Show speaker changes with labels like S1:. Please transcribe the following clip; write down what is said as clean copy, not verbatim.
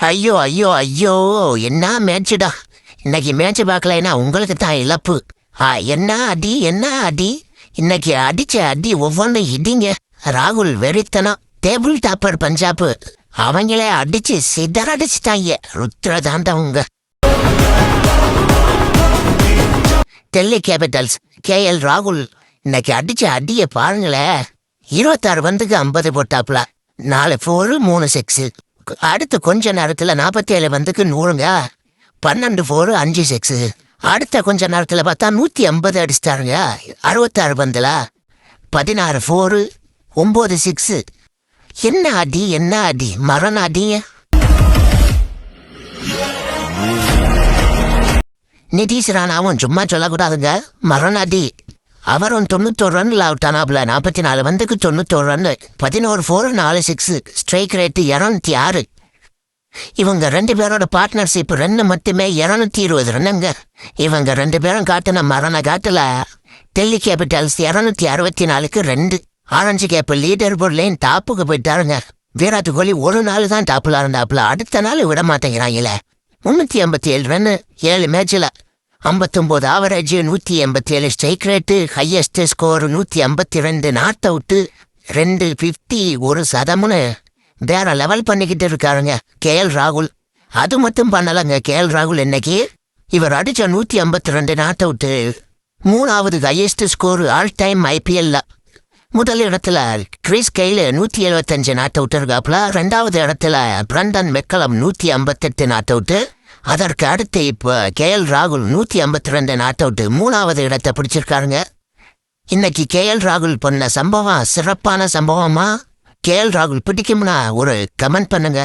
S1: ஐயோ ஐயோ ஐயோ, என்ன மேட்சுடா! இன்னைக்கு மேட்ச் பார்க்கலைன்னா உங்களுக்கு தான் இழப்பு. என்ன அடி என்ன அடி! இன்னைக்கு அடிச்ச அடி ஒவ்வொன்றும் இடிங்க. ராகுல் வெறித்தனம். டேபிள் டாப்பர் பஞ்சாப் அவங்களே அடிச்சு சிதறடிச்சிட்டாங்க. ருத்ரதாண்டவங்க. டெல்லி கேபிட்டல்ஸ் KL ராகுல் இன்னைக்கு அடிச்ச அடிய பாருங்களேன். 26 பந்துக்கு 50 போட்டாப்புல. 4 4 3 6. அடுத்து கொஞ்ச நேரத்துல 47 பந்துக்கு 100ங்க. 12 4 5 6. அடுத்த கொஞ்ச நேரத்துல பார்த்தா 150 அடிச்சிட்டாருங்க. 66 பந்துல 16 4 9 6. என்ன அடி என்ன அடி! மரண அடிங்க. நிதிஷ் ராணாவும் சும்மா சொல்லக்கூடாதுங்க, மரண அடி. அவரும் 91 ரன்ல அவுட் ஆனாப்புல. 44 பந்துக்கு 91 ரன். 11 4 4 6. Strike rate 206. இவங்க 2 பேரோட பார்ட்னர்ஷிப் ரன் மட்டுமே 220 ரன்னுங்க. இவங்க 2 பேரும் காட்டின மரண காட்டுல டெல்லி கேபிட்டல்ஸ் 264க்கு 2. ஆரஞ்சு கேப் லீடர் போர்ட்லேயும் டாப்புக்கு போயிட்டாருங்க. விராட் கோலி ஒரு நாள் தான் டாப்புல இருந்தாப்புல. அடுத்த நாள் விட மாட்டேங்கிறாங்களே. 387 run 7 மேட்சில். 59 average, 187 strike rate, highest score 152. Not out 2 50, 1 சதம்னு வேற லெவல் பண்ணிக்கிட்டு இருக்காருங்க KL ராகுல். அது மட்டும் பண்ணலங்க KL ராகுல். இன்னைக்கு இவர் அடிச்ச 152 நாட் அவுட்டு 3வது highest score all time IPL. முதல் இடத்துல கிறிஸ் கெயில் 175 நாட் அவுட் இருக்காப்புல. 2வது இடத்துல பிரண்டன் மெக்கலம் 158 நாட் அவுட்டு. அதற்கு அடுத்து இப்போ KL ராகுல் 152 நாட் அவுட்டு 3வது இடத்தை பிடிச்சிருக்காருங்க. இன்னைக்கு KL ராகுல் பண்ண சம்பவம் சிறப்பான சம்பவமா? KL ராகுல் பிடிக்கும்னா ஒரு கமெண்ட் பண்ணுங்க.